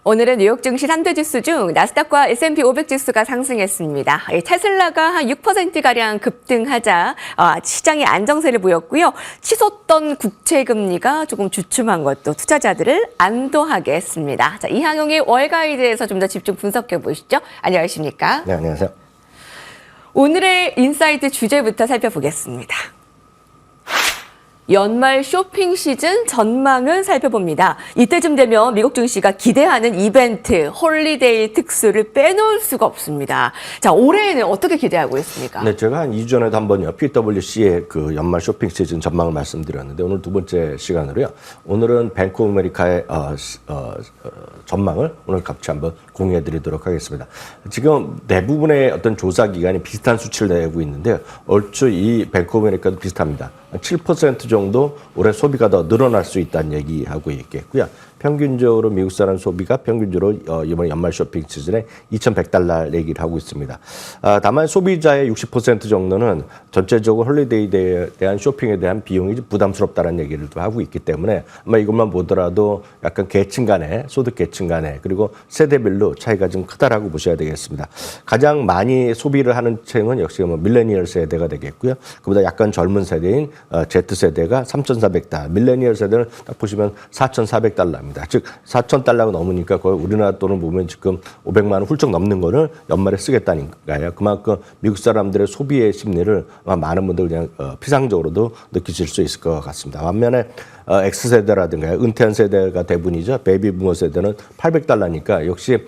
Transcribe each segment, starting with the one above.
오늘은 뉴욕 증시 3대 지수 중 나스닥과 S&P 500 지수가 상승했습니다. 테슬라가 한 6%가량 급등하자 시장이 안정세를 보였고요. 치솟던 국채금리가 조금 주춤한 것도 투자자들을 안도하게 했습니다. 자, 이항용의 월가에 대해서 좀 더 집중 분석해 보시죠. 안녕하십니까? 네, 안녕하세요. 오늘의 인사이트 주제부터 살펴보겠습니다. 연말 쇼핑 시즌 전망을 살펴봅니다. 이때쯤 되면 미국 증시가 기대하는 이벤트, 홀리데이 특수를 빼놓을 수가 없습니다. 자, 올해에는 어떻게 기대하고 있습니까? 네, 제가 한 2주 전에도 한번요, PwC의 그 연말 쇼핑 시즌 전망을 말씀드렸는데, 오늘 두 번째 시간으로요, 오늘은 뱅크 오브 아메리카의 전망을 오늘 같이 한번 공유해 드리도록 하겠습니다. 지금 대부분의 어떤 조사 기관이 비슷한 수치를 내고 있는데요. 얼추 이 뱅크 오브 아메리카도 비슷합니다. 7% 정도 올해 소비가 더 늘어날 수 있다는 얘기하고 있겠고요. 평균적으로 미국 사람 소비가 평균적으로 이번 연말 쇼핑 시즌에 $2,100 얘기를 하고 있습니다. 다만 소비자의 60% 정도는 전체적으로 홀리데이에 대한 쇼핑에 대한 비용이 부담스럽다는 얘기를 하고 있기 때문에 아마 이것만 보더라도 약간 계층 간에, 소득 계층 간에, 그리고 세대별로 차이가 좀 크다라고 보셔야 되겠습니다. 가장 많이 소비를 하는 층은 역시 뭐 밀레니얼 세대가 되겠고요. 그보다 약간 젊은 세대인 Z세대가 $3,400, 밀레니얼 세대는 딱 보시면 $4,400입니다. 즉 $4,000가 넘으니까 거의 우리나라 돈을 보면 지금 500만 원 훌쩍 넘는 거를 연말에 쓰겠다니까요. 그만큼 미국 사람들의 소비의 심리를 아마 많은 분들 그냥 피상적으로도 느끼실 수 있을 것 같습니다. 반면에 X세대라든가 은퇴한 세대가 대부분이죠. 베이비부머 세대는 $800니까 역시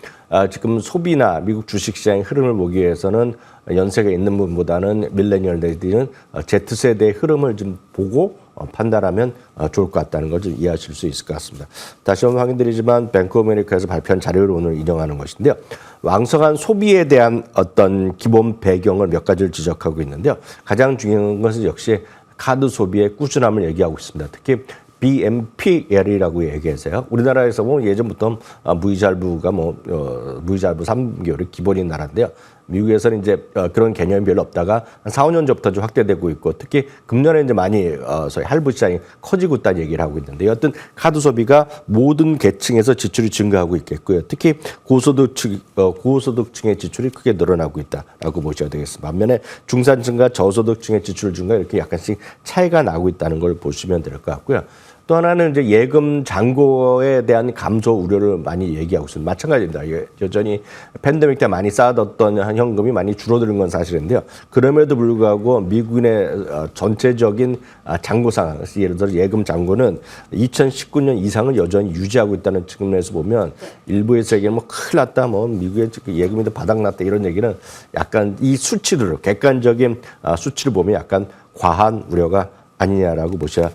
지금 소비나 미국 주식시장의 흐름을 보기 위해서는 연세가 있는 분보다는 밀레니얼 내지는 Z세대의 흐름을 좀 보고 판단하면 좋을 것 같다는 걸 좀 이해하실 수 있을 것 같습니다. 다시 한번 확인드리지만 뱅크 오브 아메리카에서 발표한 자료를 오늘 인용하는 것인데요. 왕성한 소비에 대한 어떤 기본 배경을 몇 가지를 지적하고 있는데요. 가장 중요한 것은 역시 카드 소비의 꾸준함을 얘기하고 있습니다. 특히 BNPL이라고 얘기해서요. 우리나라에서 뭐 예전부터 무이자율부가 무이자율부 3개월이 기본인 나라인데요. 미국에서는 이제 그런 개념이 별로 없다가 한 4, 5년 전부터 좀 확대되고 있고, 특히 금년에 이제 많이 소위 할부 시장이 커지고 있다는 얘기를 하고 있는데, 여튼 카드 소비가 모든 계층에서 지출이 증가하고 있겠고요. 특히 고소득층의 지출이 크게 늘어나고 있다라고 보셔야 되겠습니다. 반면에 중산층과 저소득층의 지출 증가 이렇게 약간씩 차이가 나고 있다는 걸 보시면 될 것 같고요. 또 하나는 이제 예금 잔고에 대한 감소 우려를 많이 얘기하고 있습니다. 마찬가지입니다. 여전히 팬데믹 때 많이 쌓아뒀던 현금이 많이 줄어드는 건 사실인데요. 그럼에도 불구하고 미국의 전체적인 잔고 상황, 예를 들어 예금 잔고는 2019년 이상을 여전히 유지하고 있다는 측면에서 보면 일부에서 얘기는 뭐 큰일 났다, 뭐 미국의 예금이 더 바닥났다 이런 얘기는 약간 이 수치를 객관적인 수치를 보면 약간 과한 우려가 아니냐라고 보셔야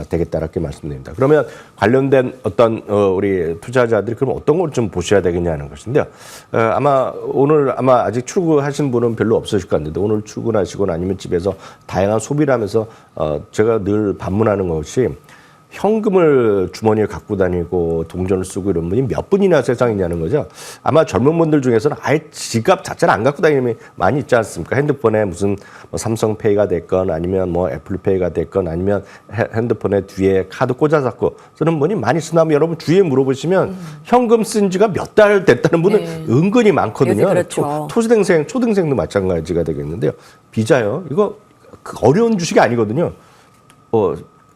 되겠다라고 말씀드립니다. 그러면 관련된 어떤 우리 투자자들이 그럼 어떤 걸 좀 보셔야 되겠냐는 것인데요. 아마 오늘 아직 출근하신 분은 별로 없으실 것 같은데, 오늘 출근하시거나 아니면 집에서 다양한 소비를 하면서 제가 늘 반문하는 것이, 현금을 주머니에 갖고 다니고 동전을 쓰고 이런 분이 몇 분이나 세상에 있냐는 거죠. 아마 젊은 분들 중에서는 아예 지갑 자체를 안 갖고 다니는 분이 많이 있지 않습니까? 핸드폰에 무슨 뭐 삼성페이가 됐건 아니면 뭐 애플페이가 됐건 아니면 핸드폰에 뒤에 카드 꽂아서 쓰는 분이 많이 쓰나면 여러분 주위에 물어보시면 현금 쓴 지가 몇 달 됐다는 분은 은근히 많거든요. 그렇죠. 초등생도 마찬가지가 되겠는데요. 비자요. 이거 어려운 주식이 아니거든요.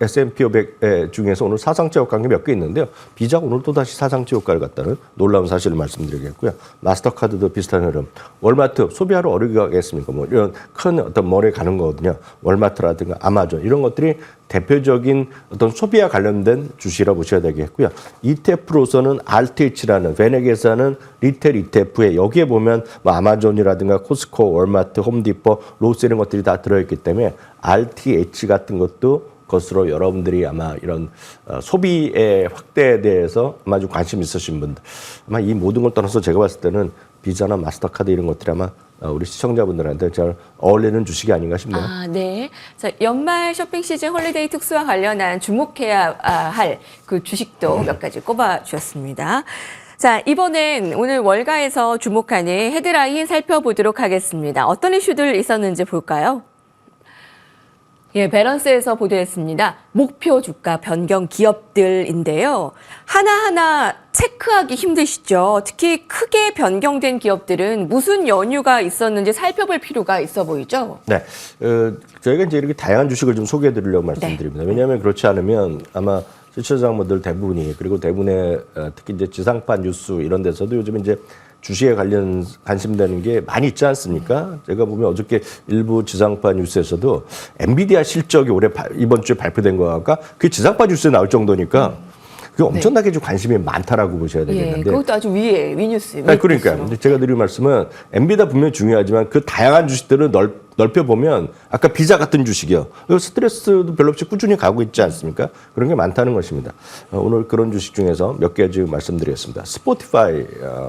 S&P 500 중에서 오늘 사상체 효과가 몇 개 있는데요. 비자가 오늘 또 다시 사상체 효과를 갖다는 놀라운 사실을 말씀드리겠고요. 마스터카드도 비슷한 흐름. 월마트 소비하러 어디 가겠습니까? 뭐 이런 큰 어떤 멀리 가는 거거든요. 월마트라든가 아마존 이런 것들이 대표적인 어떤 소비와 관련된 주식이라고 보셔야 되겠고요. ETF로서는 RTH라는 베넥에서는 리테일 ETF에 여기에 보면 뭐 아마존이라든가 코스코, 월마트, 홈디포, 로스 이런 것들이 다 들어있기 때문에 RTH 같은 것도 것으로 여러분들이 아마 이런 소비의 확대에 대해서 아마 좀 관심 있으신 분들, 아마 이 모든 걸 떠나서 제가 봤을 때는 비자나 마스터카드 이런 것들이 아마 우리 시청자분들한테 잘 어울리는 주식이 아닌가 싶네요. 네. 자, 연말 쇼핑 시즌 홀리데이 특수와 관련한 주목해야 할 그 주식도 몇 가지 꼽아 주셨습니다. 자, 이번엔 오늘 월가에서 주목하는 헤드라인 살펴보도록 하겠습니다. 어떤 이슈들 있었는지 볼까요? 예, 밸런스에서 보도했습니다. 목표 주가 변경 기업들인데요. 하나하나 체크하기 힘드시죠. 특히 크게 변경된 기업들은 무슨 연유가 있었는지 살펴볼 필요가 있어 보이죠. 네, 저희가 이제 이렇게 다양한 주식을 좀 소개해드리려고 말씀드립니다. 왜냐하면 그렇지 않으면 아마 시청자분들 대부분이 그리고 대부분의 특히 이제 지상파 뉴스 이런 데서도 요즘 이제 주식에 관련 관심되는 게 많이 있지 않습니까? 제가 보면 어저께 일부 지상파 뉴스에서도 엔비디아 실적이 이번 주에 발표된 거가 그 지상파 뉴스에 나올 정도니까 그게 엄청나게 좀 관심이 많다라고 보셔야 되겠는데. 예, 그것도 아주 위에 위뉴스. 그러니까요. 근데 제가 드리는 말씀은 엔비디아 분명히 중요하지만 그 다양한 주식들을 넓혀보면 아까 비자 같은 주식이요. 스트레스도 별로 없이 꾸준히 가고 있지 않습니까? 그런 게 많다는 것입니다. 오늘 그런 주식 중에서 몇 개 지금 말씀드리겠습니다. 스포티파이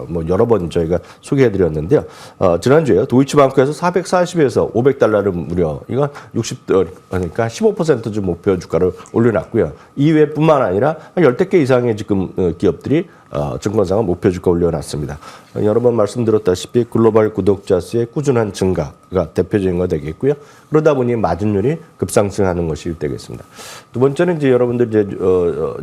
뭐 여러 번 저희가 소개해드렸는데요. 지난주에 도이치방크에서 440에서 500달러를 무려 이건 60 그러니까 15%좀 목표 주가를 올려놨고요. 이외뿐만 아니라 한 10개 이상의 지금 기업들이 증권사가 목표 주가 올려놨습니다. 여러 번 말씀드렸다시피 글로벌 구독자 수의 꾸준한 증가가 대표적인 거 되겠고요. 그러다 보니 마진율이 급상승하는 것이 되겠습니다. 두 번째는 이제 여러분들 이제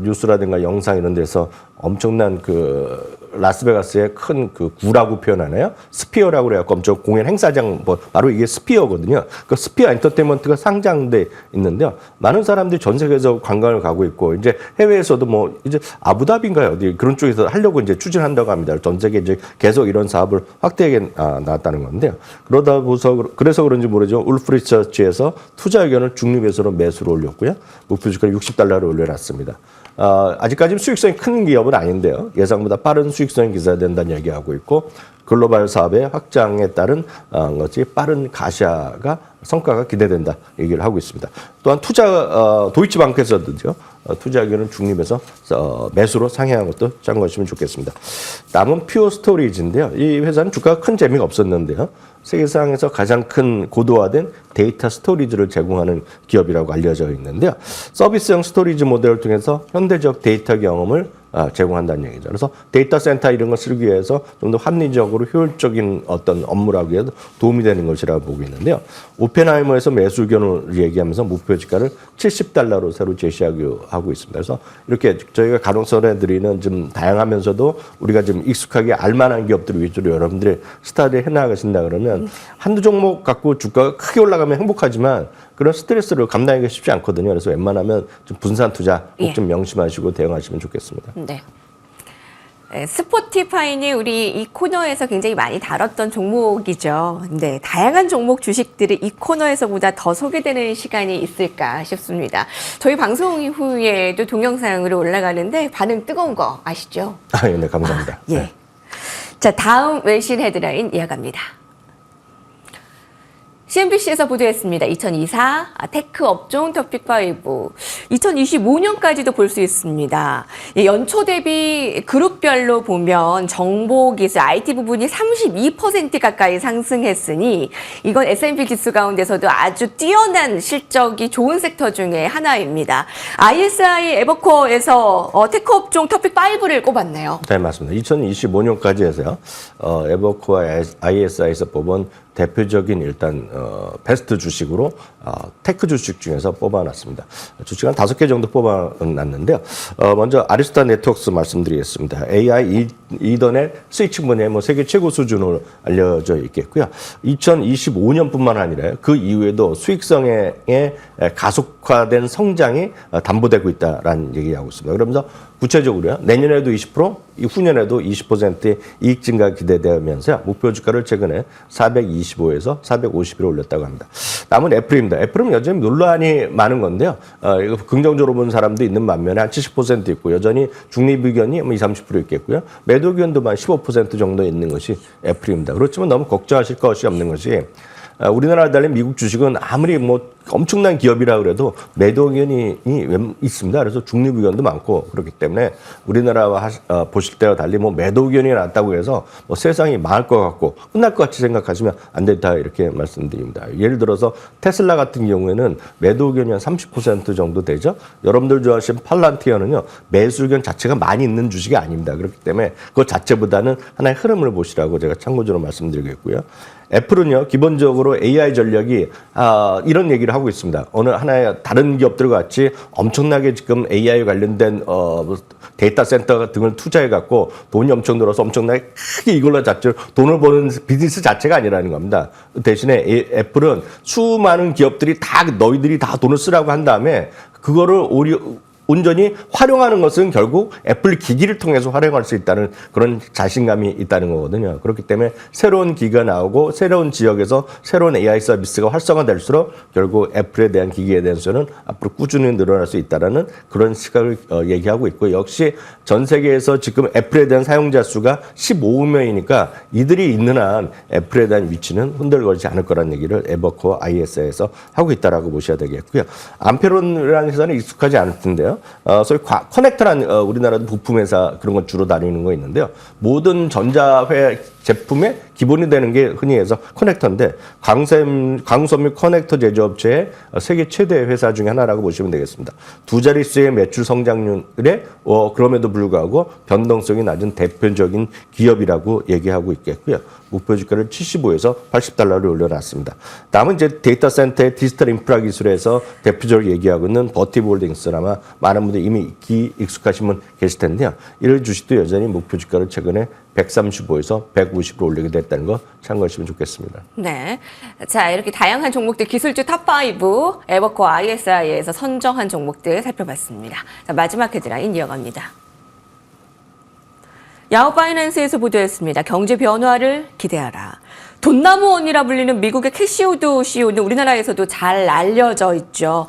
뉴스라든가 영상 이런 데서 엄청난 그 라스베가스의 큰 그 구라고 표현하나요? 스피어라고 그래갖고 엄청 공연 행사장 바로 이게 스피어거든요. 그 스피어 엔터테인먼트가 상장돼 있는데요. 많은 사람들이 전 세계에서 관광을 가고 있고 이제 해외에서도 뭐 이제 아부다비인가요? 어디 그런 쪽에서 하려고 이제 추진한다고 합니다. 전 세계 이제 계속 이런 사업을 확대하게 나왔다는 건데요. 그래서 그런지 모르죠. 울프 리서치에서 투자 의견을 중립에서로 매수로 올렸고요. 목표 주가를 60달러를 올려놨습니다. 아직까지는 수익성이 큰 기업은 아닌데요. 예상보다 빠른 수익성이 기사된다는 얘기하고 있고 글로벌 사업의 확장에 따른 것이 빠른 가시화가 성과가 기대된다 얘기를 하고 있습니다. 또한 도이치방크에서도요. 투자 의견은 중립에서 매수로 상향한 것도 참고하시면 좋겠습니다. 남은 퓨어 스토리지인데요. 이 회사는 주가가 큰 재미가 없었는데요. 세계상에서 가장 큰 고도화된 데이터 스토리지를 제공하는 기업이라고 알려져 있는데요. 서비스형 스토리지 모델을 통해서 현대적 데이터 경험을 제공한다는 얘기죠. 그래서 데이터 센터 이런 걸 쓰기 위해서 좀 더 합리적으로 효율적인 어떤 업무라고 해도 도움이 되는 것이라고 보고 있는데요. 오펜하이머에서 매수 의견을 얘기하면서 목표 주가를 70달러로 새로 제시하고 있습니다. 그래서 이렇게 저희가 가능성을 드리는 좀 다양하면서도 우리가 좀 익숙하게 알만한 기업들 위주로 여러분들이 스타디 해나가신다 그러면 한두 종목 갖고 주가가 크게 올라가면 행복하지만 그런 스트레스를 감당하기가 쉽지 않거든요. 그래서 웬만하면 좀 분산 투자 꼭 좀 명심하시고 대응하시면 좋겠습니다. 네. 스포티파이는 우리 이 코너에서 굉장히 많이 다뤘던 종목이죠. 네, 다양한 종목 주식들이 이 코너에서보다 더 소개되는 시간이 있을까 싶습니다. 저희 방송 이후에도 동영상으로 올라가는데 반응 뜨거운 거 아시죠? 네, 감사합니다. 예. 네. 자, 다음 외신 헤드라인 이어갑니다. CNBC에서 보도했습니다. 2024 테크 업종 토픽5. 2025년까지도 볼 수 있습니다. 연초 대비 그룹별로 보면 정보기술, IT 부분이 32% 가까이 상승했으니 이건 S&P 지수 가운데서도 아주 뛰어난 실적이 좋은 섹터 중에 하나입니다. ISI 에버코어에서 테크 업종 토픽5를 꼽았네요. 네, 맞습니다. 2025년까지 해서요. 에버코어 ISI에서 뽑은 대표적인 일단 베스트 주식으로 테크 주식 중에서 뽑아놨습니다. 주식 한 5개 정도 뽑아놨는데요. 먼저 아리스타 네트워크스 말씀드리겠습니다. AI 이더넷 스위칭 분야의 뭐 세계 최고 수준으로 알려져 있겠고요. 2025년뿐만 아니라 그 이후에도 수익성의 가속화된 성장이 담보되고 있다라는 얘기하고 있습니다. 그러면서 구체적으로요. 내년에도 20%, 후년에도 20%의 이익 증가 기대되면서 목표 주가를 최근에 425에서 450으로 올렸다고 합니다. 남은 애플입니다. 애플은 여전히 논란이 많은 건데요. 이거 긍정적으로 보는 사람도 있는 반면에 한 70% 있고 여전히 중립 의견이 20, 30% 있겠고요. 매도 의견도 한 15% 정도 있는 것이 애플입니다. 그렇지만 너무 걱정하실 것이 없는 것이 우리나라와 달리 미국 주식은 아무리 뭐 엄청난 기업이라 그래도 매도 의견이 있습니다. 그래서 중립 의견도 많고 그렇기 때문에 우리나라와 보실 때와 달리 뭐 매도 의견이 났다고 해서 뭐 세상이 망할 것 같고 끝날 것 같이 생각하시면 안 된다 이렇게 말씀드립니다. 예를 들어서 테슬라 같은 경우에는 매도 의견이 한 30% 정도 되죠. 여러분들 좋아하시는 팔란티어는요 매수 의견 자체가 많이 있는 주식이 아닙니다. 그렇기 때문에 그 자체보다는 하나의 흐름을 보시라고 제가 참고적으로 말씀드리겠고요. 애플은요 기본적으로 AI 전략이 이런 얘기를 하고 있습니다. 어느 하나의 다른 기업들과 같이 엄청나게 지금 AI 관련된 데이터 센터 등을 투자해 갖고 돈이 엄청 들어서 엄청나게 크게 이걸로 자체 돈을 버는 비즈니스 자체가 아니라는 겁니다. 대신에 애플은 수많은 기업들이 다 너희들이 다 돈을 쓰라고 한 다음에 그거를 온전히 활용하는 것은 결국 애플 기기를 통해서 활용할 수 있다는 그런 자신감이 있다는 거거든요. 그렇기 때문에 새로운 기기가 나오고 새로운 지역에서 새로운 AI 서비스가 활성화될수록 결국 애플에 대한 기기에 대한 수요는 앞으로 꾸준히 늘어날 수 있다는 그런 시각을 얘기하고 있고, 역시 전 세계에서 지금 애플에 대한 사용자 수가 15억 명이니까 이들이 있는 한 애플에 대한 위치는 흔들거리지 않을 거라는 얘기를 에버코어 IS에서 하고 있다라고 보셔야 되겠고요. 암페론이라는 회사는 익숙하지 않을 텐데요. 소위 커넥터란 우리나라도 부품 회사 그런 거 주로 다니는 거 있는데요. 모든 전자회 제품의 기본이 되는 게 흔히 해서 커넥터인데, 광섬유 커넥터 제조업체의 세계 최대 회사 중에 하나라고 보시면 되겠습니다. 두 자릿수의 매출 성장률에 그럼에도 불구하고 변동성이 낮은 대표적인 기업이라고 얘기하고 있겠고요. 목표 주가를 75에서 80달러를 올려놨습니다. 다음은 이제 데이터 센터의 디지털 인프라 기술에서 대표적으로 얘기하고 있는 버티브 홀딩스, 아마 많은 분들이 이미 익숙하신 분 계실 텐데요. 이런 주식도 여전히 목표 주가를 최근에 135에서 150으로 올리게 됐다는 거 참고하시면 좋겠습니다. 네. 자, 이렇게 다양한 종목들 기술주 탑5 에버코어 ISI에서 선정한 종목들 살펴봤습니다. 자, 마지막 헤드라인 이어갑니다. 야후 파이낸스에서 보도했습니다. 경제 변화를 기대하라. 돈나무원이라 불리는 미국의 캐시우드 CEO는 우리나라에서도 잘 알려져 있죠.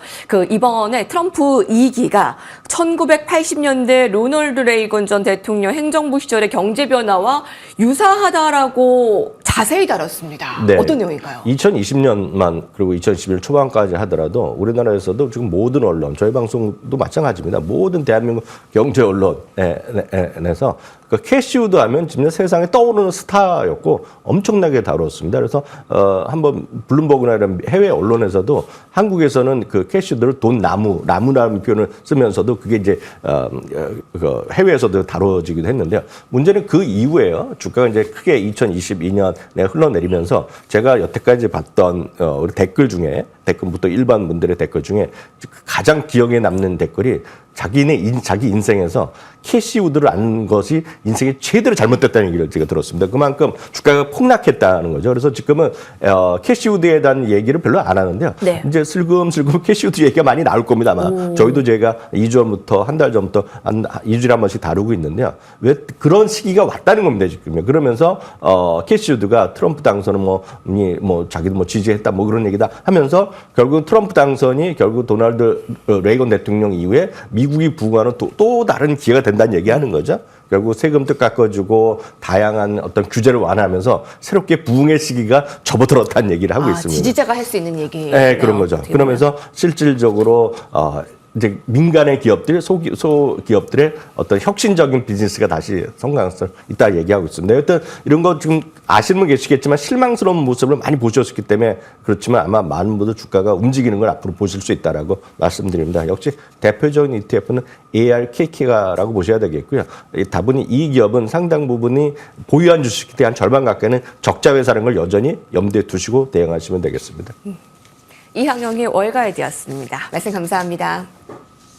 이번에 트럼프 2기가 1980년대 로널드 레이건 전 대통령 행정부 시절의 경제 변화와 유사하다라고 자세히 다뤘습니다. 네. 어떤 내용인가요? 2020년만 그리고 2021년 초반까지 하더라도 우리나라에서도 지금 모든 언론, 저희 방송도 마찬가지입니다. 모든 대한민국 경제 언론에서 캐시우드 하면 진짜 세상에 떠오르는 스타였고 엄청나게 다뤘습니다. 그래서 한번 블룸버그나 이런 해외 언론에서도 한국에서는 그 캐시우드를 나무라는 표현을 쓰면서도 그게 이제 해외에서도 다뤄지기도 했는데요. 문제는 그 이후에요. 주가가 이제 크게 2022년에 흘러내리면서 제가 여태까지 봤던 우리 댓글 중에 댓글부터 일반 분들의 댓글 중에 가장 기억에 남는 댓글이 자기 인생에서 캐시우드를 안 것이 인생에 최대로 잘못됐다는 얘기를 제가 들었습니다. 그만큼 주가가 폭락했다는 거죠. 그래서 지금은 캐시우드에 대한 얘기를 별로 안 하는데요. 네. 이제 슬금슬금 캐시우드 얘기가 많이 나올 겁니다. 아마 저희도 제가 2주 전부터 한 달 전부터 2주에 한 번씩 다루고 있는데요. 왜 그런 시기가 왔다는 겁니다. 지금 그러면서 캐시우드가 트럼프 당선은 자기도 지지했다 그런 얘기다 하면서 결국 트럼프 당선이 결국 도널드 레이건 대통령 이후에 미국이 부과하는 또 다른 기회가 된다는 얘기하는 거죠. 결국 세금도 깎아주고 다양한 어떤 규제를 완화하면서 새롭게 부흥의 시기가 접어들었다는 얘기를 하고 있습니다. 지지자가 할 수 있는 얘기. 네, 그런 거죠. 그러면서 실질적으로 이제 민간의 기업들, 소기업들의 어떤 혁신적인 비즈니스가 다시 성장할 있다 얘기하고 있습니다. 여튼 이런 거 지금 아시는 분 계시겠지만 실망스러운 모습을 많이 보셨기 때문에 그렇지만 아마 많은 분들 주가가 움직이는 걸 앞으로 보실 수 있다라고 말씀드립니다. 역시 대표적인 ETF는 ARKK라고 보셔야 되겠고요. 다분히 이 기업은 상당 부분이 보유한 주식에 대한 절반 가까이는 적자 회사라는 걸 여전히 염두에 두시고 대응하시면 되겠습니다. 이항영의 월가이드였습니다. 말씀 감사합니다.